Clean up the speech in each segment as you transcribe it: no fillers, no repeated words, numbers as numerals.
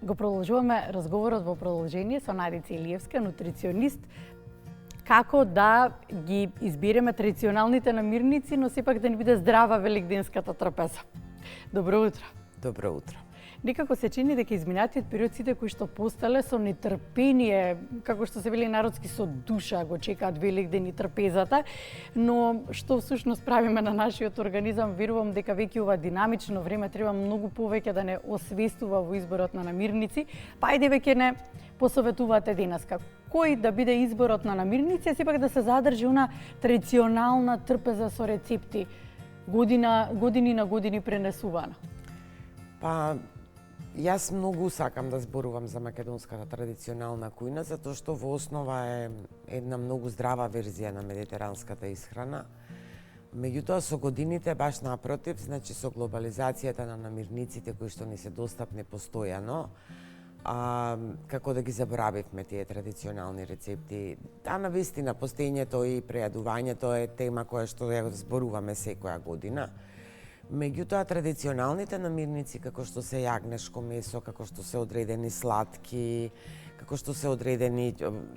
Го продолжуваме разговорот во продолжение со Надица Илиевска, нутриционист, како да ги избереме традиционалните намирници, но сепак да ни биде здрава великденската трапеза. Добро утро. Добро утро. Некако се чини дека изминатиот период сите кои што постале со нетрпение, како што се вели народски, со душа го чекаат Великден и трпезата, но што всушност правиме на нашиот организам, верувам дека веќе ова динамично време треба многу повеќе да не освестува во изборот на намирници, па ајде веќе не посоветувате денеска кој да биде изборот на намирници, а сепак да се задржи она традиционална трпеза со рецепти, години на години пренесувана. Па, јас многу сакам да зборувам за македонската традиционална кујна, затоа што во основа е една многу здрава верзија на медитеранската исхрана. Меѓутоа, со годините, баш напротив, значи со глобализацијата на намирниците кои што ни се достапни постојано, како да ги заборавивме тие традиционални рецепти. Да, навистина, постоењето и прејадувањето е тема која што ја зборуваме секоја година. Меѓутоа, традиционалните намирници, како што се јагнешко месо, како што се одредени сладки, како што се одредени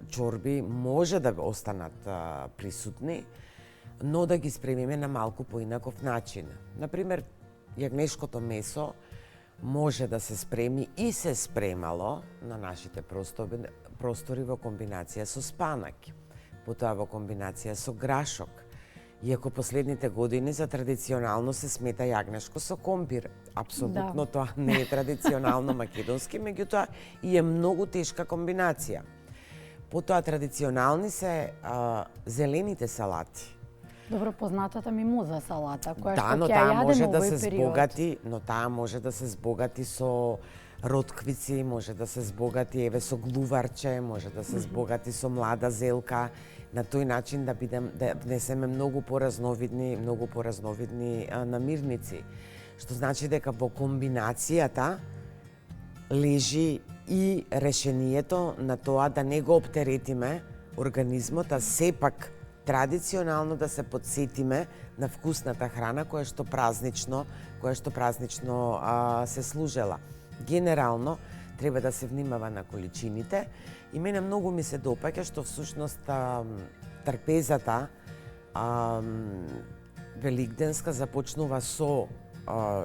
чорби, може да останат присутни, но да ги спремиме на малку поинаков начин. Например, јагнешкото месо може да се спреми и се спремало на нашите простори во комбинација со спанак, потоа во комбинација со грашок. Иако последните години за традиционално се смета јагнешко со компир. Апсолутно тоа не е традиционално македонски, меѓутоа и е многу тешка комбинација. Потоа традиционални се зелените салати. Добро познатата мимоза салата, која да, што ќе ја јадеме во овој период. Но таа може да се збогати со ротквици, може да се збогати еве со глуварче, може да се збогати со млада зелка. На тој начин да внесеме многу поразновидни намирници. Што значи дека во комбинацијата лежи и решението на тоа да не го оптеретиме организмот, а сепак традиционално да се подсетиме на вкусната храна која што празнично се служела. Генерално треба да се внимава на количините и мене многу ми се допаѓа што всушност трпезата великденска започнува со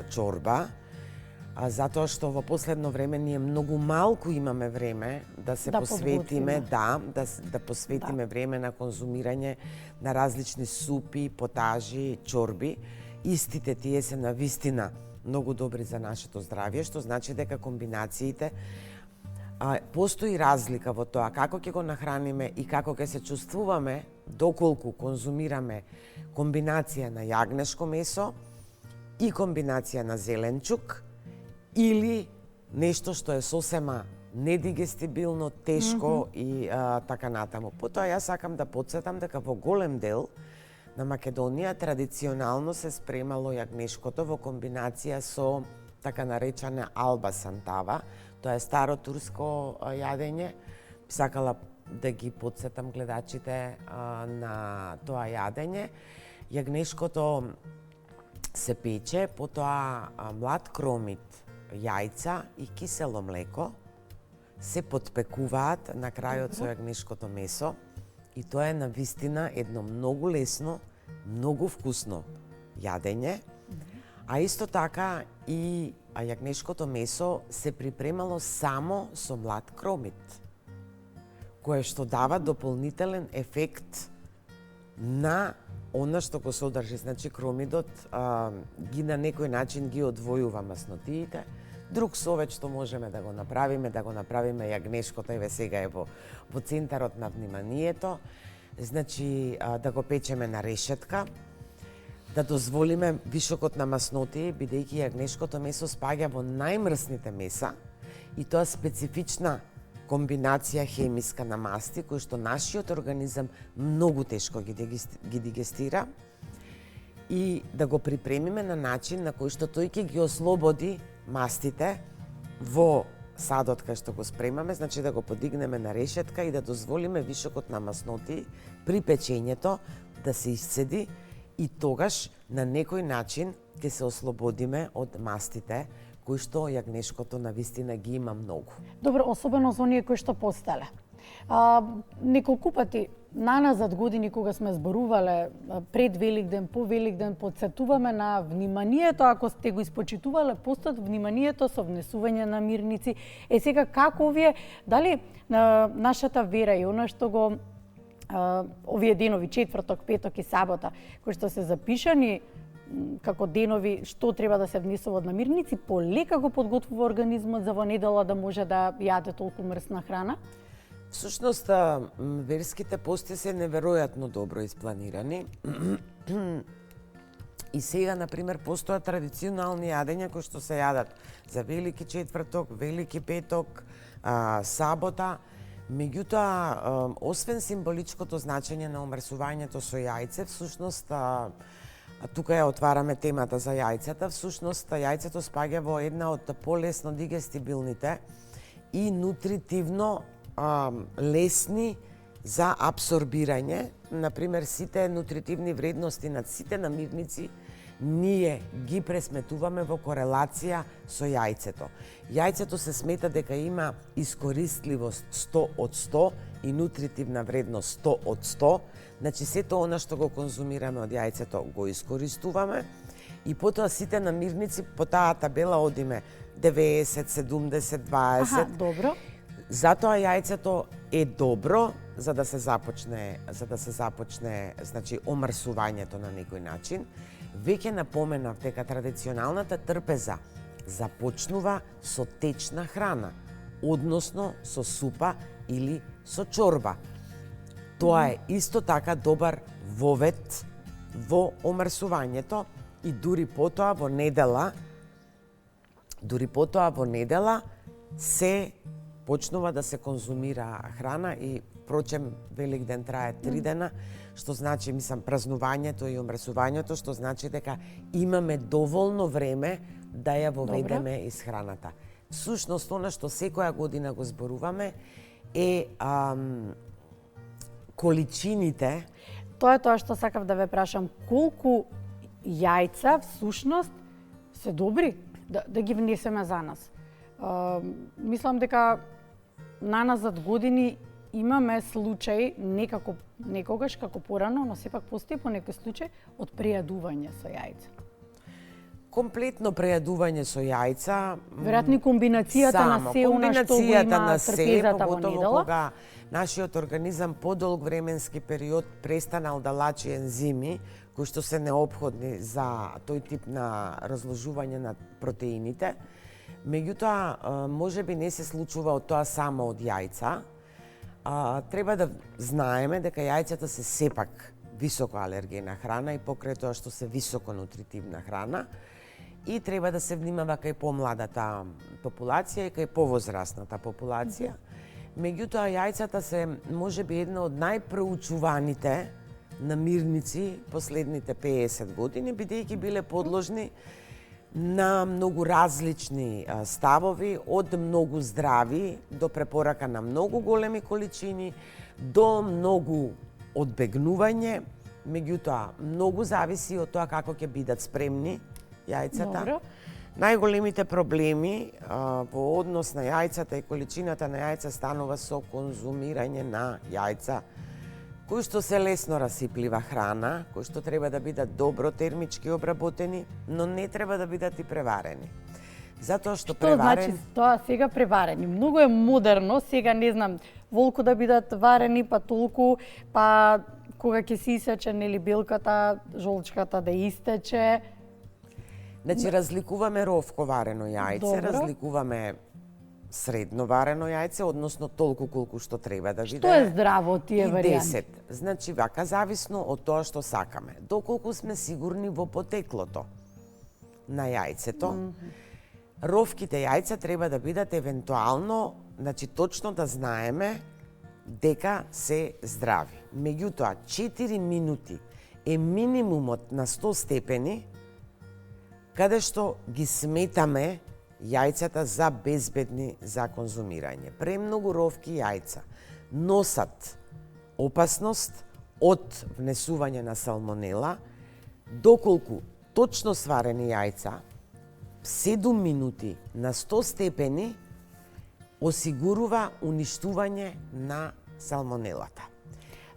чорба, затоа што во последно време ние многу малку имаме време да се посветиме, да посветиме време на конзумирање на различни супи, потажи, чорби. Истите тие се навистина многу добри за нашето здравје, што значи дека комбинациите постои разлика во тоа како ќе го нахраниме и како ќе се чувствуваме доколку конзумираме комбинација на јагнешко месо и комбинација на зеленчук или нешто што е сосема недигестибилно, тешко и така натаму. Потоа јас сакам да потсетам дека во голем дел на Македонија традиционално се спремало јагнешкото во комбинација со така наречена алба сантава. Тоа е старо турско јадење. Сакала да ги потсетам гледачите на тоа јадење. Јагнешкото се пече, потоа млад кромит, јајца и кисело млеко се потпекуваат на крајот со јагнешкото месо и тоа е навистина едно многу лесно, многу вкусно јадење. А исто така и јагнешкото месо се припремало само со млад кромит, кое што дава дополнителен ефект на она што го содржи. Значи, кромидот ги на некој начин ги одвојува маснотиите. Друг совет што можеме да го направиме јагнешкото, еве сега е во центарот на вниманието, значи да го печеме на решетка, да дозволиме вишокот на маснотии, бидејќи јагнешкото месо спаѓа во најмрсните меса и тоа специфична комбинација хемиска на масти кои што нашиот организам многу тешко ги дигестира и да го припремиме на начин на кој што тој ќе ги ослободи мастите во садот кај што го спремаме, значи да го подигнеме на решетка и да дозволиме вишокот на маснотии при печењето да се исцеди и тогаш на некој начин ќе се ослободиме од мастите кои што јагнешкото навистина ги има многу. Добро, особено за оние кои што постеле. Неколку пати наназад години кога сме зборувале пред Великден, по Великден, подсетуваме на вниманието, ако сте го испочитувале постот, вниманието со внесување на мирници. Сега како овие, дали нашата вера и она што го овие денови, четврток, петок и сабота, кои што се запишани како денови што треба да се внесува од намирници, полека го подготвува организмот за во недела да може да јаде толку мрсна храна? Всушност, верските пости се неверојатно добро испланирани. И сега, например, постојат традиционални јадења кои што се јадат за Велики четврток, Велики петок, сабота. Меѓутоа, освен символичкото значење на омрсувањето со јајце, всушност, тука ја отвараме темата за јајцата, всушност јајцето спаѓа во една од полесно дигестибилните и нутритивно лесни за апсорбирање. Например, сите нутритивни вредности на сите намирници ние ги пресметуваме во корелација со јајцето. Јајцето се смета дека има искористливост 100 од 100 и нутритивна вредност 100 од 100. Значи, сето она што го конзумираме од јајцето го искористуваме и потоа сите намирници по таа табела одиме 90, 70, 20. Аха, добро. Затоа јајцето е добро за да се започне, значи, омрсувањето на некој начин. Веќе напоменав дека традиционалната трпеза започнува со течна храна, односно со супа или со чорба. Тоа е исто така добар вовет во омрсувањето и дури потоа во недела се почнува да се конзумира храна и прочем Великден трае 3 дена, што значи, празнувањето и омрсувањето, што значи дека имаме доволно време да ја воведеме из храната. Всушност, она што секоја година го зборуваме е количините. Тоа е тоа што сакав да ве прашам. Колку јајца всушност се добри да ги внесеме за нас? Мислам дека наназад години имаме случај, некогаш како порано, но сепак постои по некој случај од прејадување со јајца. Комплетно прејадување со јајца. Веројатно комбинацијата на се она што го има трпезата во недела. Кога нашиот организам подолг временски период престанал да лачи ензими, кои што се неопходни за тој тип на разложување на протеините. Меѓутоа, можеби не се случува од тоа само од јајца. Треба да знаеме дека јајцата се сепак високо алергена храна и покрај тоа што се високо нутритивна храна и треба да се внимава кај помладата популација и кај повозрасната популација. Меѓутоа, јајцата се можеби една од најпроучуваните намирници последните 50 години, бидејќи биле подложни на многу различни ставови, од многу здрави до препорака на многу големи количини, до многу одбегнување. Меѓутоа, многу зависи од тоа како ќе бидат спремни јајцата. Добро. Најголемите проблеми во однос на јајцата и количината на јајца станува со конзумирање на јајца кои што се лесно расиплива храна, кои што треба да бидат добро термички обработени, но не треба да бидат и преварени. Затоа што преварени... значи тоа сега преварени? Многу е модерно, сега не знам, волку да бидат варени, па толку, па кога ќе се исече, нели, белката, жолчката да истече. Значи, разликуваме ровко варено јајце, Добро. разликуваме средно варено јајце, односно толку колку што треба да биде. Што е здраво од тие варијанти? 10. Значи, вака, зависно од тоа што сакаме. Доколку сме сигурни во потеклото на јајцето, ровките јајца треба да бидат евентуално, значи точно да знаеме дека се здрави. Меѓутоа, 4 минути е минимумот на 100 степени каде што ги сметаме јајцата за безбедни за конзумирање. Премногу ровки јајца носат опасност од внесување на салмонела, доколку точно сварени јајца 7 минути на 100 степени осигурува уништување на салмонелата.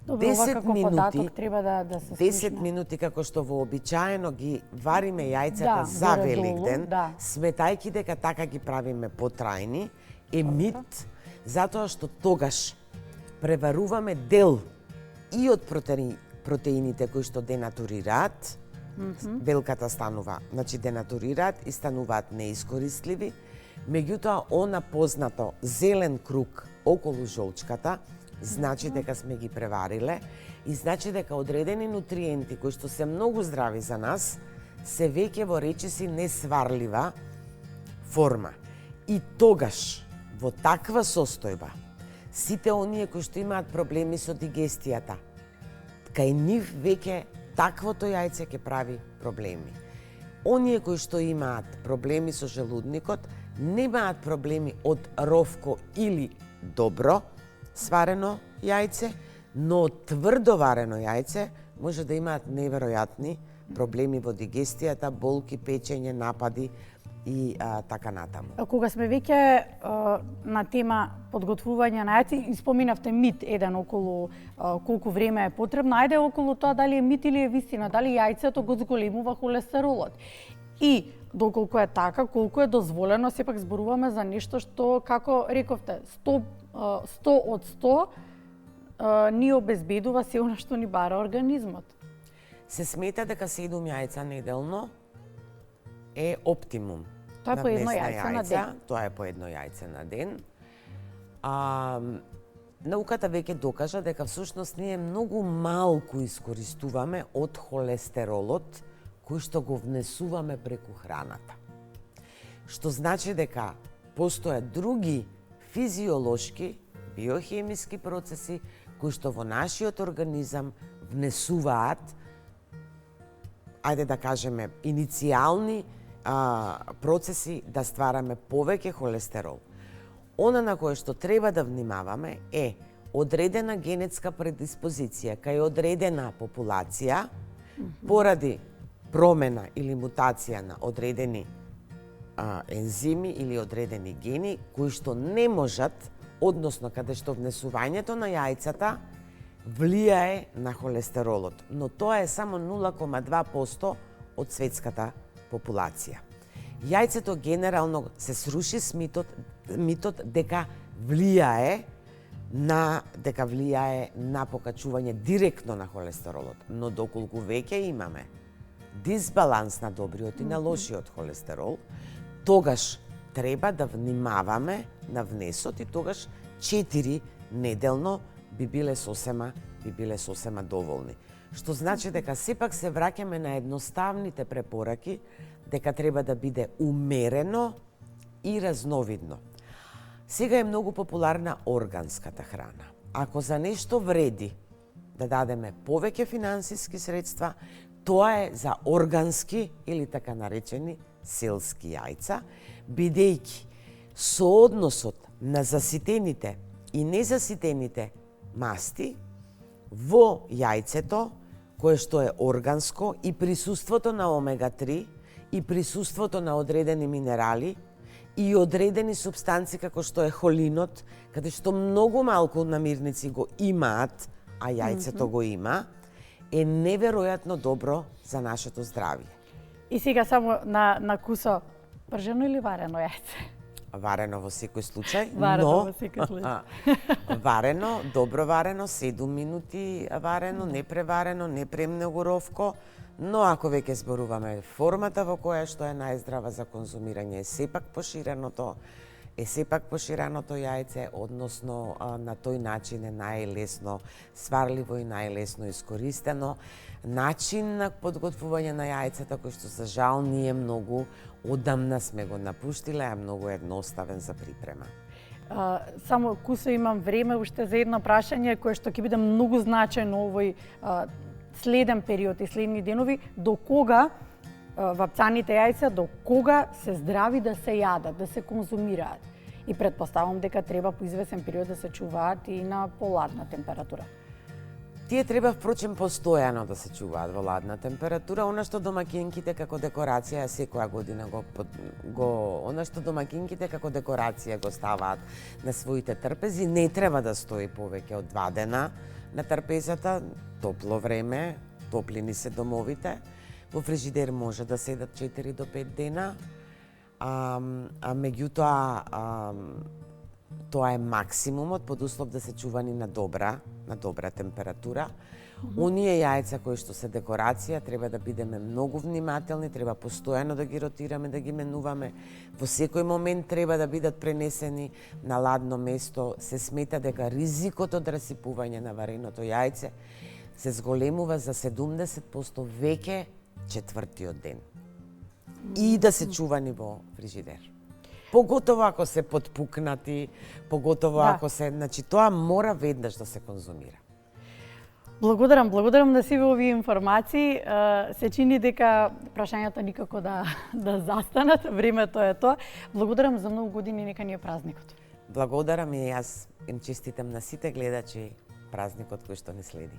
Добро, ова како податок треба да се слушне. 10 минути како што вообичаено ги вариме јајцата за Великден, сметајќи дека така ги правиме потрајни, е мит, затоа што тогаш преваруваме дел и од протеините кои што денатурираат, белката станува, значи денатурираат и стануваат неискористливи, меѓутоа она познато зелен круг околу жолчката значи дека сме ги превариле и значи дека одредени нутриенти кои што се многу здрави за нас се веќе во речиси несварлива форма. И тогаш во таква состојба сите оние кои што имаат проблеми со дигестијата, кај нив веќе таквото јајце ќе прави проблеми. Оние кои што имаат проблеми со желудникот, немаат проблеми од ровко или добро сварено јајце, но тврдо варено јајце може да имаат неверојатни проблеми во дигестијата, болки, печење, напади и така натаму. Кога сме веќе на тема подготвување на јајци, испоминавте мит еден околу колку време е потребно. Ајде околу тоа дали е мит или е вистина, дали јајцето го зголемува холестеролот. И доколку е така, колку е дозволено, сепак зборуваме за нешто што, како рековте, 100 од 100 ни обезбедува се она што ни бара организмот. Се смета дека 7 јајца неделно е оптимум. Тоа е по едно јајце на ден. Тоа е по едно јајце на ден. Науката веќе докажа дека всушност ние многу малку искористуваме од холестеролот кој што го внесуваме преку храната. Што значи дека постојат други физиолошки, биохемиски процеси кои што во нашиот организам внесуваат, ајде да кажеме, иницијални процеси да ствараме повеќе холестерол. Она на кое што треба да внимаваме е одредена генетска предиспозиција кај одредена популација поради промена или мутација на одредени ензими или одредени гени кои што не можат, односно каде што внесувањето на јајцата влијае на холестеролот, но тоа е само 0,2% од светската популација. Јајцето генерално се сруши с митот дека влијае на покачување директно на холестеролот, но доколку веќе имаме дисбаланс на добриот и на лошиот холестерол, тогаш треба да внимаваме на внесот и тогаш 4 неделно би биле сосема доволни. Што значи дека сепак се враќаме на едноставните препораки, дека треба да биде умерено и разновидно. Сега е многу популарна органската храна. Ако за нешто вреди да дадеме повеќе финансиски средства, тоа е за органски или така наречени селски јајца, бидејќи соодносот на заситените и незаситените масти во јајцето, кое што е органско, и присуството на омега-3 и присуството на одредени минерали и одредени супстанци како што е холинот, каде што многу малку намирници го имаат, а јајцето го има, е неверојатно добро за нашето здравје. И сега само на кусо, пржено или варено јајце? Варено во секој случај, во секој случај. Варено, добро варено, 7 минути варено, не преварено, не премногу ровко, но ако веќе зборуваме формата во која што е најздрава за конзумирање е сепак поширеното јајце, односно на тој начин е најлесно сварливо и најлесно искористено. Начин на подготвување на јајцата кој што за жал ние многу одамна сме го напуштиле, а многу едноставен за припрема. Само кусо имам време уште за едно прашање кое што ќе биде многу значајно овој следен период и следни денови. До кога вапцаните јајца, до кога се здрави да се јадат, да се конзумираат? И предпоставам дека треба по извесен период да се чуваат и на поладна температура. Тие треба впрочем постојано да се чуваат во ладна температура, она што домаќинките како декорација секоја година она што домаќинките како декорација го ставаат на своите трпези, не треба да стои повеќе од 2 дена на трпезата, топло време, топли ни се домовите. Во фрижидер може да седат 4 до 5 дена, а меѓутоа тоа е максимумот под услов да се чувани на добра температура. Оние јајца кои што се декорација треба да бидеме многу внимателни, треба постојано да ги ротираме, да ги менуваме. Во секој момент треба да бидат пренесени на ладно место. Се смета дека ризикот од расипување на вареното јајце се зголемува за 70% веќе четвртиот ден. И да се чувани во фрижидер. Поготово ако се потпукнати, поготово ако се, значи тоа мора веднаш да се конзумира. Благодарам на сите овие информации. Се чини дека прашањата никако да застанат, времето е тоа. Благодарам за многу години, нека ни е празникот. Благодарам и јас им честитам на сите гледачи празникот кој што не следи.